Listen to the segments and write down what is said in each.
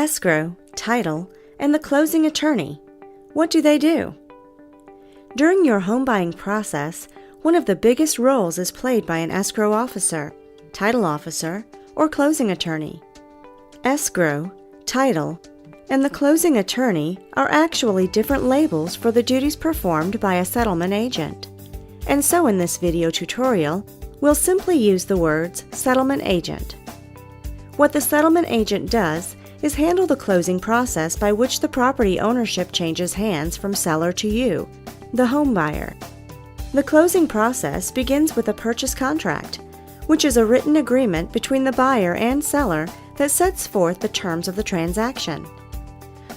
Escrow, title, and the closing attorney. What do they do? During your home buying process, one of the biggest roles is played by an escrow officer, title officer, or closing attorney. Escrow, title, and the closing attorney are actually different labels for the duties performed by a settlement agent. And so in this video tutorial, we'll simply use the words settlement agent. What the settlement agent does is handle the closing process by which the property ownership changes hands from seller to you, the home buyer. The closing process begins with a purchase contract, which is a written agreement between the buyer and seller that sets forth the terms of the transaction.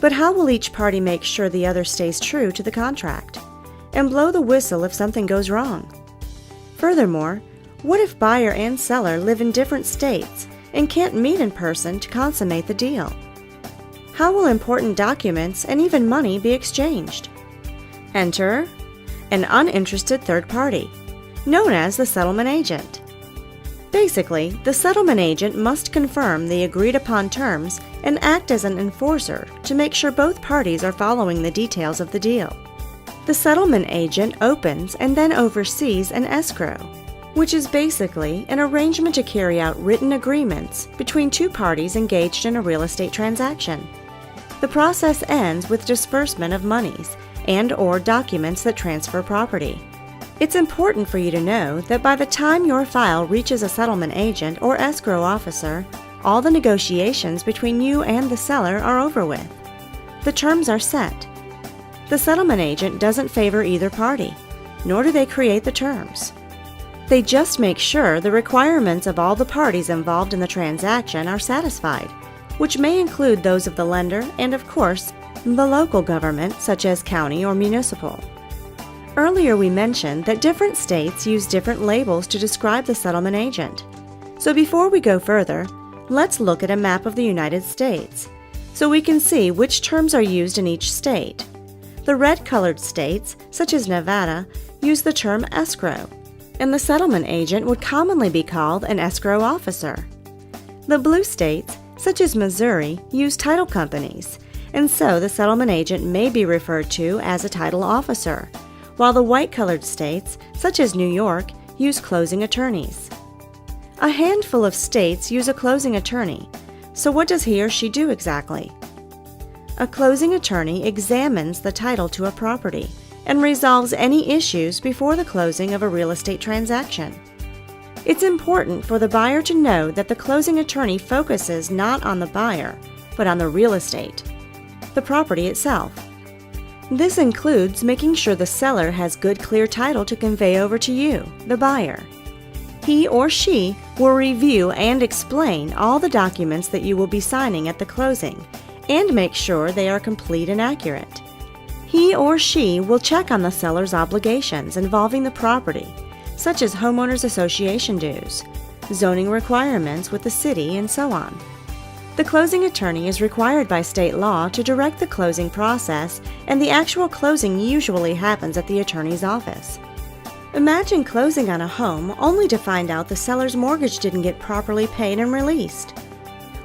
But how will each party make sure the other stays true to the contract and blow the whistle if something goes wrong? Furthermore, what if buyer and seller live in different states and can't meet in person to consummate the deal? How will important documents and even money be exchanged? Enter an uninterested third party, known as the settlement agent. Basically, the settlement agent must confirm the agreed-upon terms and act as an enforcer to make sure both parties are following the details of the deal. The settlement agent opens and then oversees an escrow, which is basically an arrangement to carry out written agreements between two parties engaged in a real estate transaction. The process ends with disbursement of monies and/or documents that transfer property. It's important for you to know that by the time your file reaches a settlement agent or escrow officer, all the negotiations between you and the seller are over with. The terms are set. The settlement agent doesn't favor either party, nor do they create the terms. They just make sure the requirements of all the parties involved in the transaction are satisfied, which may include those of the lender and, of course, the local government, such as county or municipal. Earlier we mentioned that different states use different labels to describe the settlement agent. So before we go further, let's look at a map of the United States, so we can see which terms are used in each state. The red-colored states, such as Nevada, use the term escrow, and the settlement agent would commonly be called an escrow officer. The blue states, such as Missouri, use title companies, and so the settlement agent may be referred to as a title officer, while the white-colored states, such as New York, use closing attorneys. A handful of states use a closing attorney, so what does he or she do exactly? A closing attorney examines the title to a property and resolves any issues before the closing of a real estate transaction. It's important for the buyer to know that the closing attorney focuses not on the buyer, but on the real estate, the property itself. This includes making sure the seller has good, clear title to convey over to you, the buyer. He or she will review and explain all the documents that you will be signing at the closing and make sure they are complete and accurate. He or she will check on the seller's obligations involving the property, such as homeowners association dues, zoning requirements with the city, and so on. The closing attorney is required by state law to direct the closing process, and the actual closing usually happens at the attorney's office. Imagine closing on a home only to find out the seller's mortgage didn't get properly paid and released,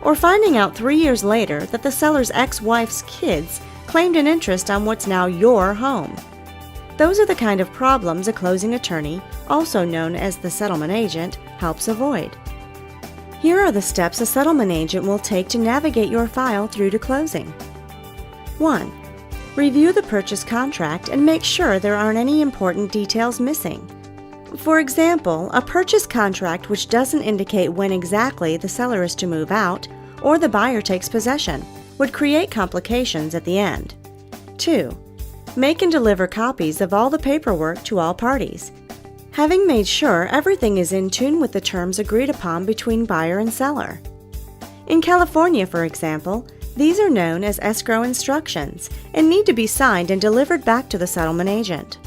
or finding out 3 years later that the seller's ex-wife's kids claimed an interest on what's now your home. Those are the kind of problems a closing attorney, also known as the settlement agent, helps avoid. Here are the steps a settlement agent will take to navigate your file through to closing. 1. Review the purchase contract and make sure there aren't any important details missing. For example, a purchase contract which doesn't indicate when exactly the seller is to move out or the buyer takes possession would create complications at the end. 2. Make and deliver copies of all the paperwork to all parties, having made sure everything is in tune with the terms agreed upon between buyer and seller. In California, for example, these are known as escrow instructions and need to be signed and delivered back to the settlement agent.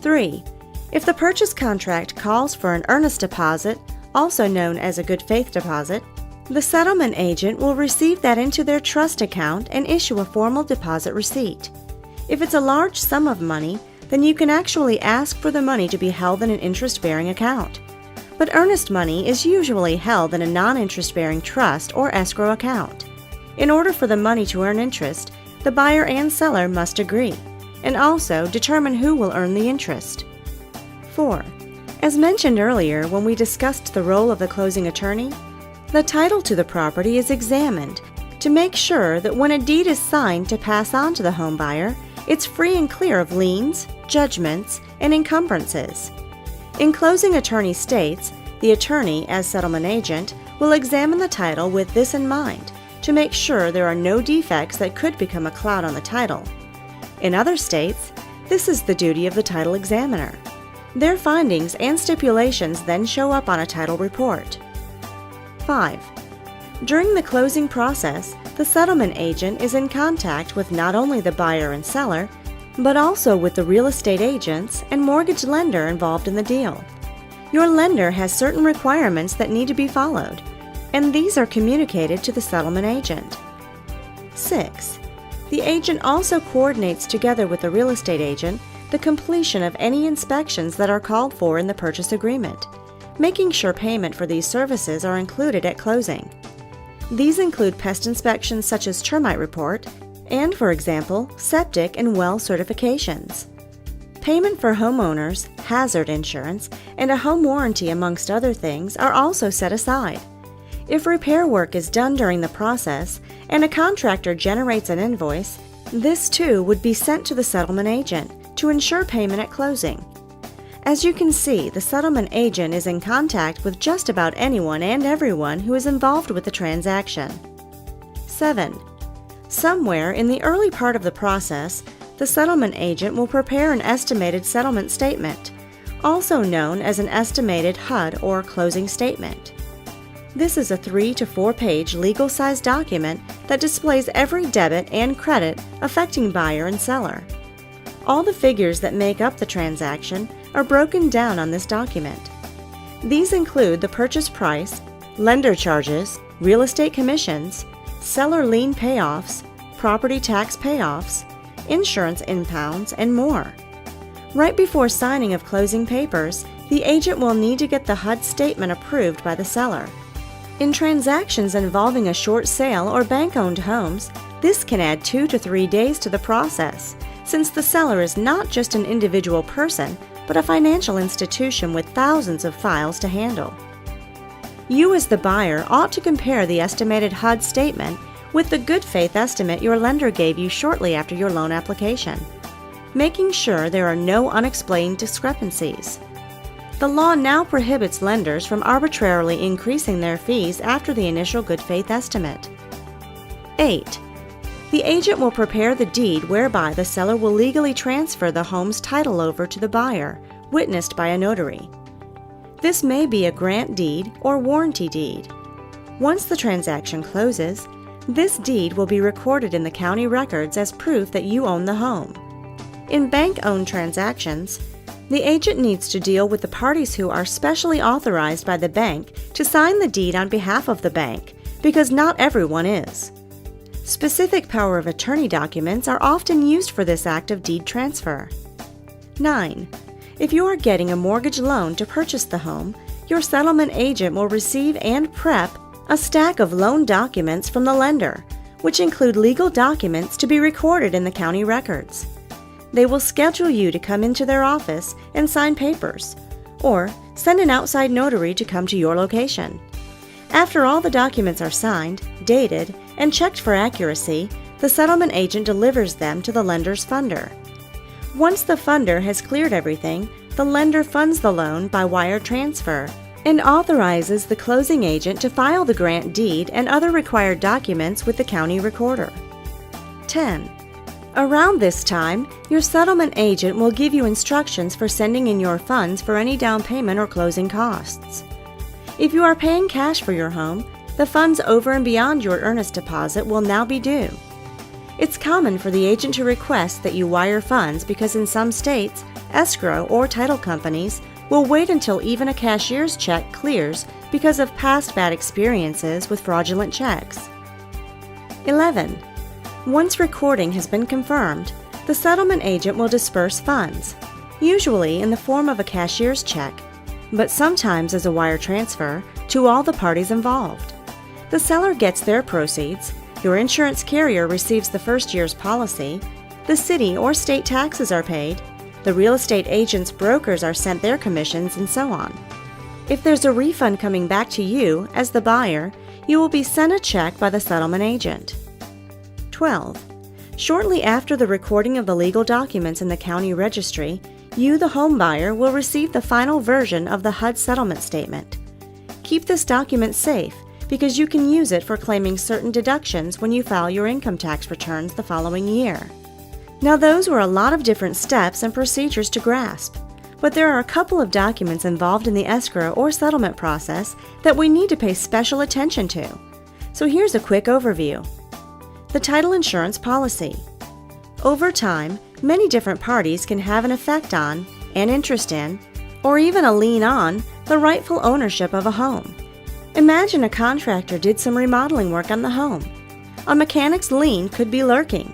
3. If the purchase contract calls for an earnest deposit, also known as a good faith deposit, the settlement agent will receive that into their trust account and issue a formal deposit receipt. If it's a large sum of money, then you can actually ask for the money to be held in an interest-bearing account. But earnest money is usually held in a non-interest-bearing trust or escrow account. In order for the money to earn interest, the buyer and seller must agree, and also determine who will earn the interest. 4. As mentioned earlier when we discussed the role of the closing attorney, the title to the property is examined to make sure that when a deed is signed to pass on to the home buyer, it's free and clear of liens, judgments, and encumbrances. In closing attorney states, the attorney, as settlement agent, will examine the title with this in mind to make sure there are no defects that could become a cloud on the title. In other states, this is the duty of the title examiner. Their findings and stipulations then show up on a title report. 5. During the closing process, the settlement agent is in contact with not only the buyer and seller, but also with the real estate agents and mortgage lender involved in the deal. Your lender has certain requirements that need to be followed, and these are communicated to the settlement agent. 6. The agent also coordinates together with the real estate agent the completion of any inspections that are called for in the purchase agreement, making sure payment for these services are included at closing. These include pest inspections such as termite report and, for example, septic and well certifications. Payment for homeowners, hazard insurance, and a home warranty, amongst other things, are also set aside. If repair work is done during the process and a contractor generates an invoice, this too would be sent to the settlement agent to ensure payment at closing. As you can see, the settlement agent is in contact with just about anyone and everyone who is involved with the transaction. 7. Somewhere in the early part of the process, the settlement agent will prepare an estimated settlement statement, also known as an estimated HUD or closing statement. This is a 3 to 4 page legal-sized document that displays every debit and credit affecting buyer and seller. All the figures that make up the transaction are broken down on this document. These include the purchase price, lender charges, real estate commissions, seller lien payoffs, property tax payoffs, insurance impounds, and more. Right before signing of closing papers, the agent will need to get the HUD statement approved by the seller. In transactions involving a short sale or bank-owned homes, this can add 2 to 3 days to the process, since the seller is not just an individual person, but a financial institution with thousands of files to handle. You as the buyer ought to compare the estimated HUD statement with the good faith estimate your lender gave you shortly after your loan application, making sure there are no unexplained discrepancies. The law now prohibits lenders from arbitrarily increasing their fees after the initial good faith estimate. 8. The agent will prepare the deed whereby the seller will legally transfer the home's title over to the buyer, witnessed by a notary. This may be a grant deed or warranty deed. Once the transaction closes, this deed will be recorded in the county records as proof that you own the home. In bank-owned transactions, the agent needs to deal with the parties who are specially authorized by the bank to sign the deed on behalf of the bank, because not everyone is. Specific power of attorney documents are often used for this act of deed transfer. 9. If you are getting a mortgage loan to purchase the home, your settlement agent will receive and prep a stack of loan documents from the lender, which include legal documents to be recorded in the county records. They will schedule you to come into their office and sign papers, or send an outside notary to come to your location. After all the documents are signed, dated, and checked for accuracy, the settlement agent delivers them to the lender's funder. Once the funder has cleared everything, the lender funds the loan by wire transfer and authorizes the closing agent to file the grant deed and other required documents with the county recorder. 10. Around this time, your settlement agent will give you instructions for sending in your funds for any down payment or closing costs. If you are paying cash for your home, the funds over and beyond your earnest deposit will now be due. It's common for the agent to request that you wire funds because in some states, escrow or title companies will wait until even a cashier's check clears because of past bad experiences with fraudulent checks. 11. Once recording has been confirmed, the settlement agent will disperse funds, usually in the form of a cashier's check, but sometimes as a wire transfer, to all the parties involved. The seller gets their proceeds, your insurance carrier receives the first year's policy, the city or state taxes are paid, the real estate agent's brokers are sent their commissions, and so on. If there's a refund coming back to you as the buyer, you will be sent a check by the settlement agent. 12. Shortly after the recording of the legal documents in the county registry, you, the home buyer, will receive the final version of the HUD settlement statement. Keep this document safe because you can use it for claiming certain deductions when you file your income tax returns the following year. Now, those were a lot of different steps and procedures to grasp, but there are a couple of documents involved in the escrow or settlement process that we need to pay special attention to. So here's a quick overview. The title insurance policy. Over time, many different parties can have an effect on, an interest in, or even a lien on, the rightful ownership of a home. Imagine a contractor did some remodeling work on the home. A mechanic's lien could be lurking.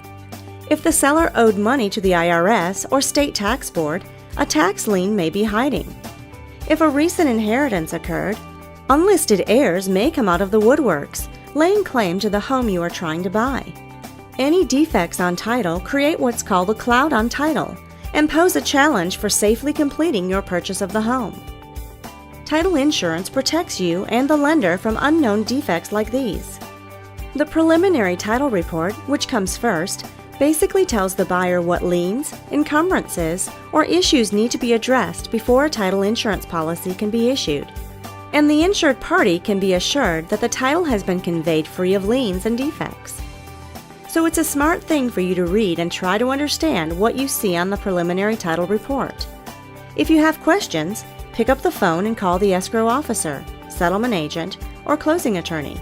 If the seller owed money to the IRS or state tax board, a tax lien may be hiding. If a recent inheritance occurred, unlisted heirs may come out of the woodworks, laying claim to the home you are trying to buy. Any defects on title create what's called a cloud on title and pose a challenge for safely completing your purchase of the home. Title insurance protects you and the lender from unknown defects like these. The preliminary title report, which comes first, basically tells the buyer what liens, encumbrances, or issues need to be addressed before a title insurance policy can be issued. And the insured party can be assured that the title has been conveyed free of liens and defects. So it's a smart thing for you to read and try to understand what you see on the preliminary title report. If you have questions, pick up the phone and call the escrow officer, settlement agent, or closing attorney.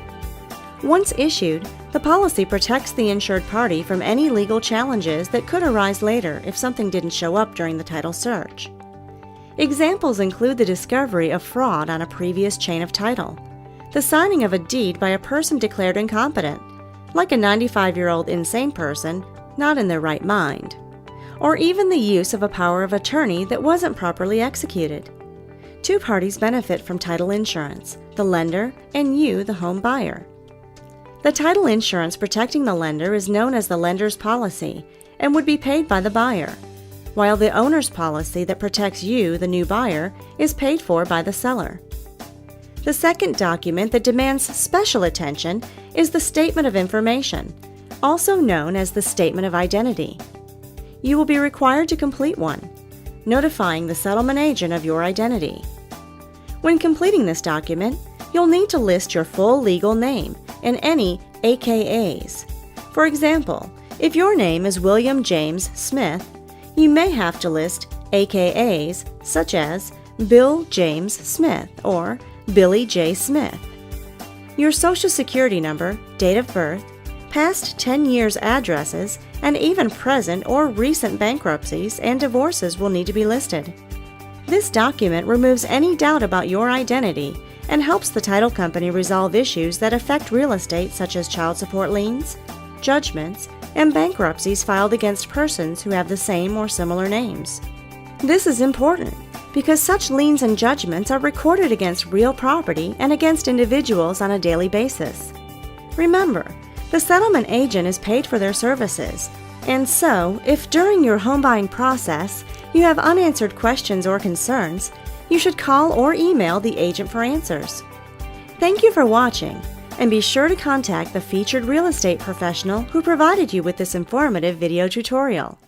Once issued, the policy protects the insured party from any legal challenges that could arise later if something didn't show up during the title search. Examples include the discovery of fraud on a previous chain of title, the signing of a deed by a person declared incompetent, like a 95-year-old insane person not in their right mind, or even the use of a power of attorney that wasn't properly executed. Two parties benefit from title insurance, the lender and you, the home buyer. The title insurance protecting the lender is known as the lender's policy and would be paid by the buyer, while the owner's policy that protects you, the new buyer, is paid for by the seller. The second document that demands special attention is the Statement of Information, also known as the Statement of Identity. You will be required to complete one, notifying the settlement agent of your identity. When completing this document, you'll need to list your full legal name and any AKAs. For example, if your name is William James Smith, you may have to list AKAs such as Bill James Smith or Billy J. Smith. Your Social Security number, date of birth, past 10 years addresses, and even present or recent bankruptcies and divorces will need to be listed. This document removes any doubt about your identity and helps the title company resolve issues that affect real estate such as child support liens, judgments, and bankruptcies filed against persons who have the same or similar names. This is important because such liens and judgments are recorded against real property and against individuals on a daily basis. Remember, the settlement agent is paid for their services, and so, if during your home buying process you have unanswered questions or concerns, you should call or email the agent for answers. Thank you for watching, and be sure to contact the featured real estate professional who provided you with this informative video tutorial.